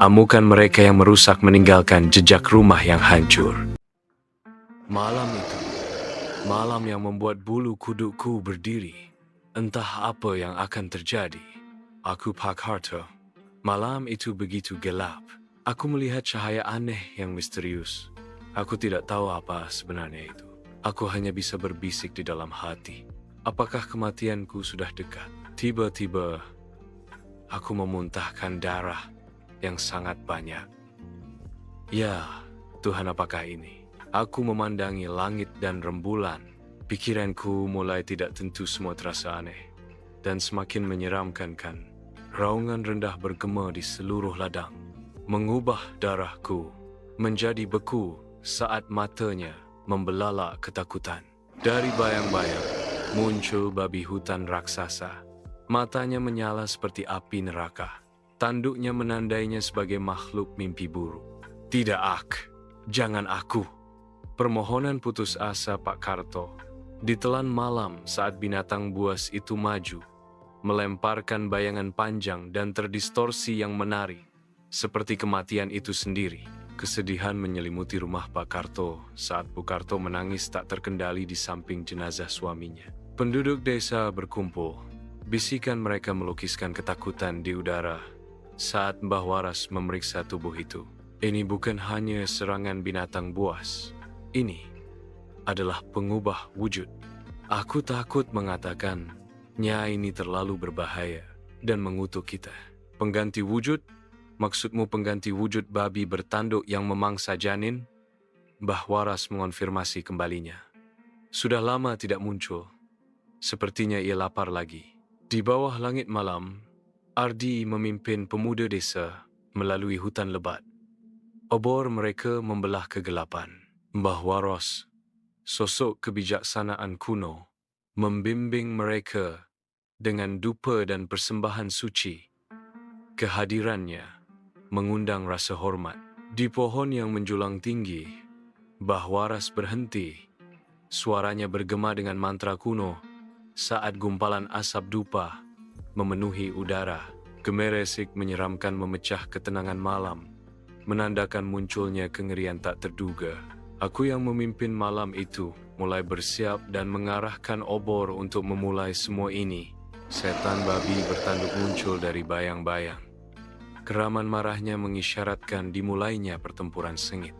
Amukan mereka yang merusak meninggalkan jejak rumah yang hancur. Malam itu, malam yang membuat bulu kudukku berdiri. Entah apa yang akan terjadi. Aku Pak Harto. Malam itu begitu gelap. Aku melihat cahaya aneh yang misterius. Aku tidak tahu apa sebenarnya itu. Aku hanya bisa berbisik di dalam hati. Apakah kematianku sudah dekat? Tiba-tiba, aku memuntahkan darah yang sangat banyak. Ya, Tuhan, apakah ini? Aku memandangi langit dan rembulan. Pikiranku mulai tidak tentu, semua terasa aneh dan semakin menyeramkan kan. Raungan rendah bergema di seluruh ladang, mengubah darahku menjadi beku saat matanya membelalak ketakutan. Dari bayang-bayang muncul babi hutan raksasa. Matanya menyala seperti api neraka. Tanduknya menandainya sebagai makhluk mimpi buruk. Tidak, jangan aku. Permohonan putus asa Pak Karto ditelan malam saat binatang buas itu maju, melemparkan bayangan panjang dan terdistorsi yang menari, seperti kematian itu sendiri. Kesedihan menyelimuti rumah Pak Karto saat Bu Karto menangis tak terkendali di samping jenazah suaminya. Penduduk desa berkumpul. Bisikan mereka melukiskan ketakutan di udara saat Mbah Waras memeriksa tubuh itu. Ini bukan hanya serangan binatang buas. Ini adalah pengubah wujud. Aku takut mengatakan, Nyai ini terlalu berbahaya dan mengutuk kita. Pengganti wujud? Maksudmu pengganti wujud babi bertanduk yang memangsa janin? Mbah Waras mengonfirmasi kembalinya. Sudah lama tidak muncul. Sepertinya ia lapar lagi. Di bawah langit malam, Ardi memimpin pemuda desa melalui hutan lebat. Obor mereka membelah kegelapan. Mbah Waras, sosok kebijaksanaan kuno, membimbing mereka dengan dupa dan persembahan suci. Kehadirannya mengundang rasa hormat. Di pohon yang menjulang tinggi, Mbah Waras berhenti. Suaranya bergema dengan mantra kuno saat gumpalan asap dupa memenuhi udara. Gemeresik menyeramkan memecah ketenangan malam, menandakan munculnya kengerian tak terduga. Aku yang memimpin malam itu mulai bersiap dan mengarahkan obor untuk memulai semua ini. Setan babi bertanduk muncul dari bayang-bayang. Keraman marahnya mengisyaratkan dimulainya pertempuran sengit.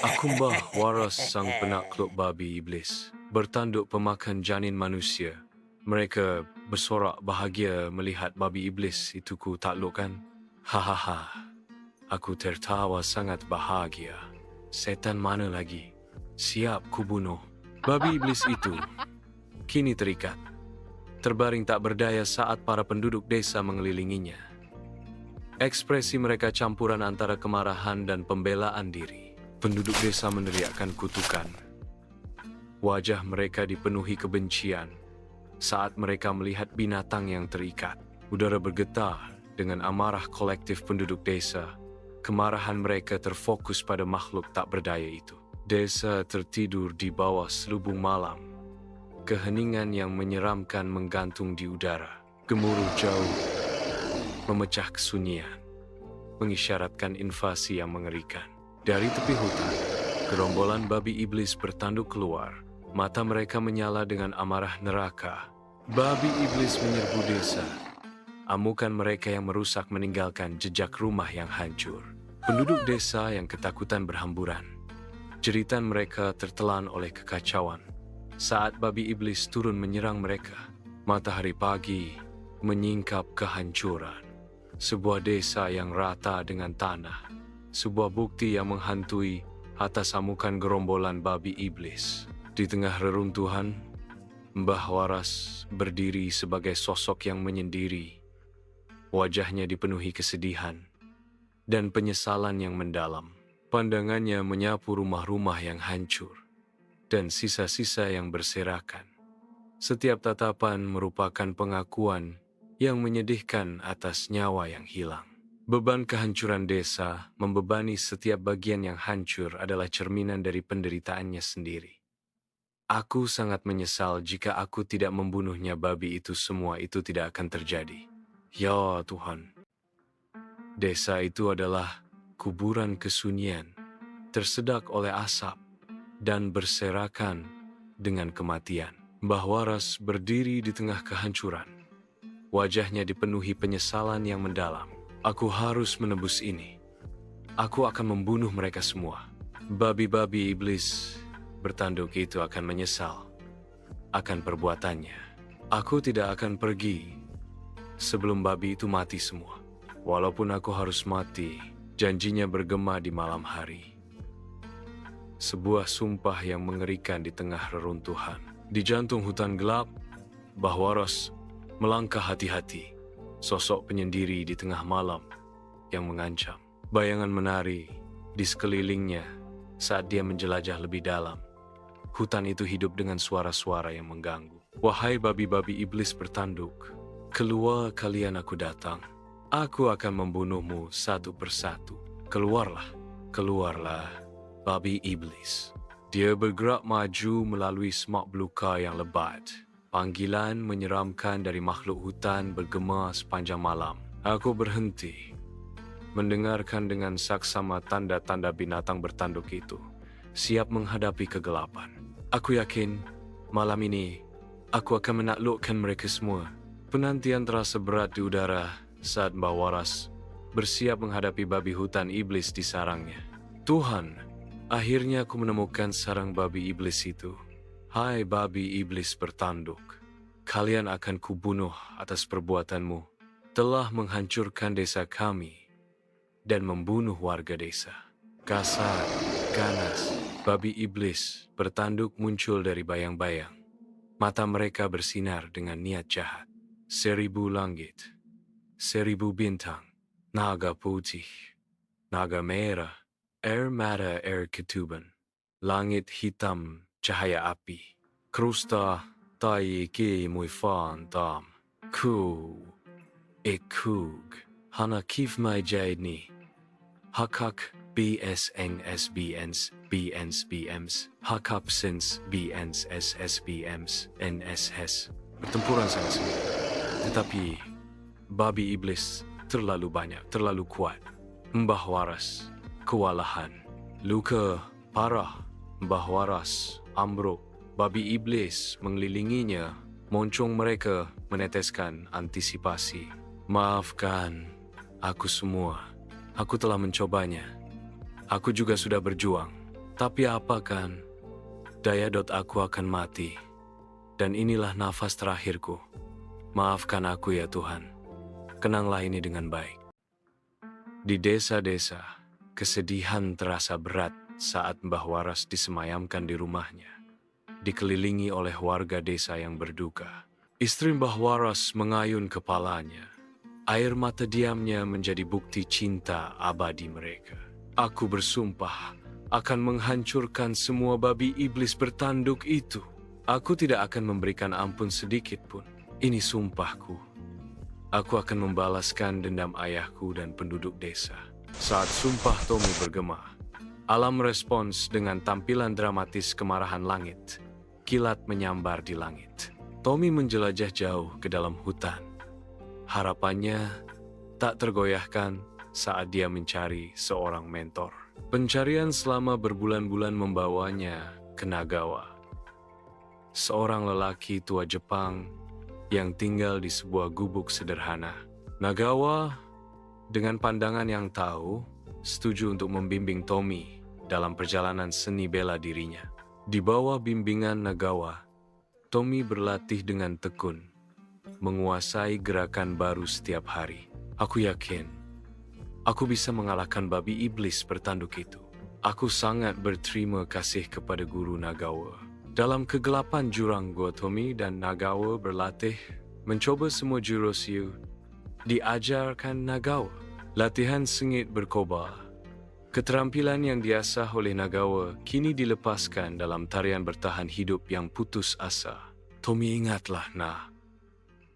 Aku Mbah Waras, sang penakluk babi iblis, bertanduk pemakan janin manusia. Mereka bersorak bahagia melihat babi iblis itu ku taklukkan. Hahaha, aku tertawa sangat bahagia. Setan mana lagi? Siap ku bunuh. Babi iblis itu kini terikat, terbaring tak berdaya saat para penduduk desa mengelilinginya. Ekspresi mereka campuran antara kemarahan dan pembelaan diri. Penduduk desa meneriakkan kutukan. Wajah mereka dipenuhi kebencian saat mereka melihat binatang yang terikat. Udara bergetar dengan amarah kolektif penduduk desa. Kemarahan mereka terfokus pada makhluk tak berdaya itu. Desa tertidur di bawah selubung malam. Keheningan yang menyeramkan menggantung di udara. Gemuruh jauh memecah kesunyian, mengisyaratkan invasi yang mengerikan. Dari tepi hutan, gerombolan babi iblis bertanduk keluar. Mata mereka menyala dengan amarah neraka. Babi iblis menyerbu desa. Amukan mereka yang merusak meninggalkan jejak rumah yang hancur. Penduduk desa yang ketakutan berhamburan. Jeritan mereka tertelan oleh kekacauan. Saat babi iblis turun menyerang mereka, matahari pagi menyingkap kehancuran. Sebuah desa yang rata dengan tanah. Sebuah bukti yang menghantui atas amukan gerombolan babi iblis. Di tengah reruntuhan, Mbah Waras berdiri sebagai sosok yang menyendiri. Wajahnya dipenuhi kesedihan dan penyesalan yang mendalam. Pandangannya menyapu rumah-rumah yang hancur dan sisa-sisa yang berserakan. Setiap tatapan merupakan pengakuan yang menyedihkan atas nyawa yang hilang. Beban kehancuran desa membebani setiap bagian yang hancur adalah cerminan dari penderitaannya sendiri. Aku sangat menyesal jika aku tidak membunuhnya. Babi itu, semua itu tidak akan terjadi. Ya Tuhan. Desa itu adalah kuburan kesunyian, tersedak oleh asap dan berserakan dengan kematian. Mbah Waras berdiri di tengah kehancuran. Wajahnya dipenuhi penyesalan yang mendalam. Aku harus menebus ini. Aku akan membunuh mereka semua. Babi-babi iblis bertanduk itu akan menyesal akan perbuatannya. Aku tidak akan pergi sebelum babi itu mati semua. Walaupun aku harus mati, janjinya bergema di malam hari. Sebuah sumpah yang mengerikan di tengah reruntuhan. Di jantung hutan gelap, Mbah Waras melangkah hati-hati. Sosok penyendiri di tengah malam yang mengancam. Bayangan menari di sekelilingnya saat dia menjelajah lebih dalam. Hutan itu hidup dengan suara-suara yang mengganggu. Wahai babi-babi iblis bertanduk, keluar kalian aku datang. Aku akan membunuhmu satu persatu. Keluarlah, keluarlah, babi iblis. Dia bergerak maju melalui semak belukar yang lebat. Panggilan menyeramkan dari makhluk hutan bergema sepanjang malam. Aku berhenti, mendengarkan dengan saksama tanda-tanda binatang bertanduk itu, siap menghadapi kegelapan. Aku yakin malam ini aku akan menaklukkan mereka semua. Penantian terasa berat di udara saat Mbah Waras bersiap menghadapi babi hutan iblis di sarangnya. Tuhan, akhirnya aku menemukan sarang babi iblis itu. Hai babi iblis bertanduk, kalian akan kubunuh atas perbuatanmu. Telah menghancurkan desa kami dan membunuh warga desa. Kasar, ganas, babi iblis bertanduk muncul dari bayang-bayang. Mata mereka bersinar dengan niat jahat. 1000 langit, 1000 bintang, naga putih, naga merah, air mata air ketuban, langit hitam cahaya api, krusta tai ke muy fan tam, ku, ekug, hana kif mai jaidni, hakak BSNSBNs, BNSBMs, hakapsens BNSSBMs, NSS. Pertempuran sangat sulit. Tetapi babi iblis terlalu banyak, terlalu kuat. Mbah Waras kewalahan, luka parah. Mbah Waras ambruk. Babi iblis mengelilinginya. Moncong mereka meneteskan antisipasi. Maafkan aku semua. Aku telah mencobanya. Aku juga sudah berjuang. Tapi apa kan? Daya aku akan mati. Dan inilah nafas terakhirku. Maafkan aku ya Tuhan. Kenanglah ini dengan baik. Di desa-desa, kesedihan terasa berat saat Mbah Waras disemayamkan di rumahnya, dikelilingi oleh warga desa yang berduka. Istri Mbah Waras mengayun kepalanya. Air mata diamnya menjadi bukti cinta abadi mereka. Aku bersumpah akan menghancurkan semua babi iblis bertanduk itu. Aku tidak akan memberikan ampun sedikit pun. Ini sumpahku. Aku akan membalaskan dendam ayahku dan penduduk desa. Saat sumpah Tommy bergema, alam respons dengan tampilan dramatis kemarahan langit. Kilat menyambar di langit. Tommy menjelajah jauh ke dalam hutan. Harapannya tak tergoyahkan saat dia mencari seorang mentor. Pencarian selama berbulan-bulan membawanya ke Nagawa, seorang lelaki tua Jepang yang tinggal di sebuah gubuk sederhana. Nagawa, dengan pandangan yang tahu, setuju untuk membimbing Tommy dalam perjalanan seni bela dirinya. Di bawah bimbingan Nagawa, Tommy berlatih dengan tekun, menguasai gerakan baru setiap hari. Aku yakin, aku bisa mengalahkan babi iblis bertanduk itu. Aku sangat berterima kasih kepada guru Nagawa. Dalam kegelapan jurang gua, Tommy dan Nagawa berlatih, mencoba semua jurus Yu diajarkan Nagawa. Latihan sengit berkobar. Keterampilan yang diasah oleh Nagawa kini dilepaskan dalam tarian bertahan hidup yang putus asa. Tommy, ingatlah, nah,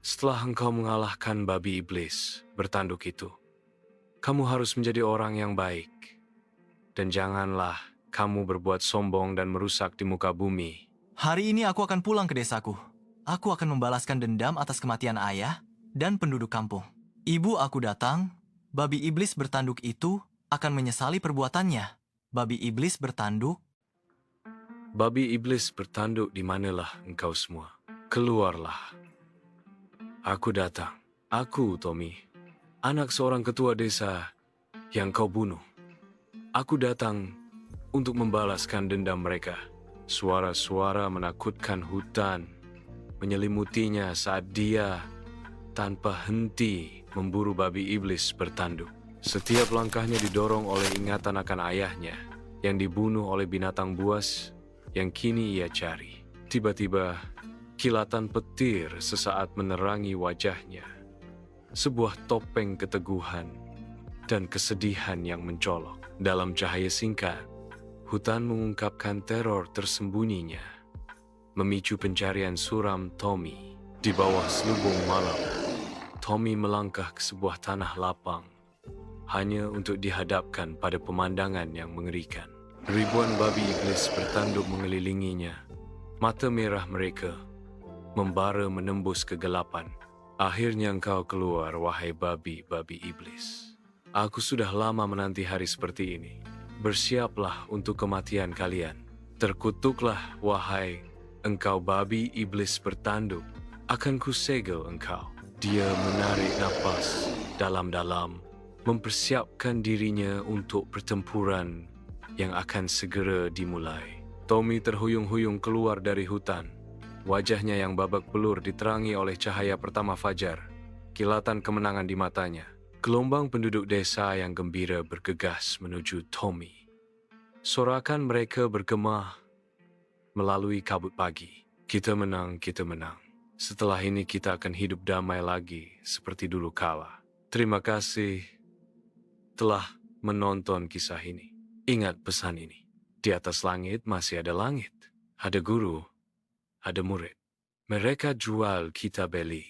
setelah engkau mengalahkan babi iblis bertanduk itu, kamu harus menjadi orang yang baik. Dan janganlah kamu berbuat sombong dan merusak di muka bumi. Hari ini aku akan pulang ke desaku. Aku akan membalaskan dendam atas kematian ayah dan penduduk kampung. Ibu aku datang Babi iblis bertanduk itu akan menyesali perbuatannya. Babi iblis bertanduk. Babi iblis bertanduk di manalah engkau semua? Keluarlah. Aku datang. Aku, Tommy, anak seorang ketua desa yang kau bunuh. Aku datang untuk membalaskan dendam mereka. Suara-suara menakutkan hutan menyelimutinya saat dia tanpa henti memburu babi iblis bertanduk. Setiap langkahnya didorong oleh ingatan akan ayahnya yang dibunuh oleh binatang buas yang kini ia cari. Tiba-tiba, kilatan petir sesaat menerangi wajahnya. Sebuah topeng keteguhan dan kesedihan yang mencolok. Dalam cahaya singkat, hutan mengungkapkan teror tersembunyinya, memicu pencarian suram Tommy. Di bawah selubung malam, Tommy melangkah ke sebuah tanah lapang, hanya untuk dihadapkan pada pemandangan yang mengerikan. Ribuan babi iblis bertanduk mengelilinginya. Mata merah mereka membara menembus kegelapan. Akhirnya engkau keluar, wahai babi-babi iblis. Aku sudah lama menanti hari seperti ini. Bersiaplah untuk kematian kalian. Terkutuklah, wahai engkau babi iblis bertanduk. Akan kusegel engkau. Dia menarik napas dalam-dalam, mempersiapkan dirinya untuk pertempuran yang akan segera dimulai. Tommy terhuyung-huyung keluar dari hutan. Wajahnya yang babak belur diterangi oleh cahaya pertama fajar. Kilatan kemenangan di matanya. Gelombang penduduk desa yang gembira bergegas menuju Tommy. Sorakan mereka bergema melalui kabut pagi. Kita menang, kita menang. Setelah ini kita akan hidup damai lagi seperti dulu kala. Terima kasih telah menonton kisah ini. Ingat pesan ini. Di atas langit masih ada langit. Ada guru, ada murid. Mereka jual, kita beli.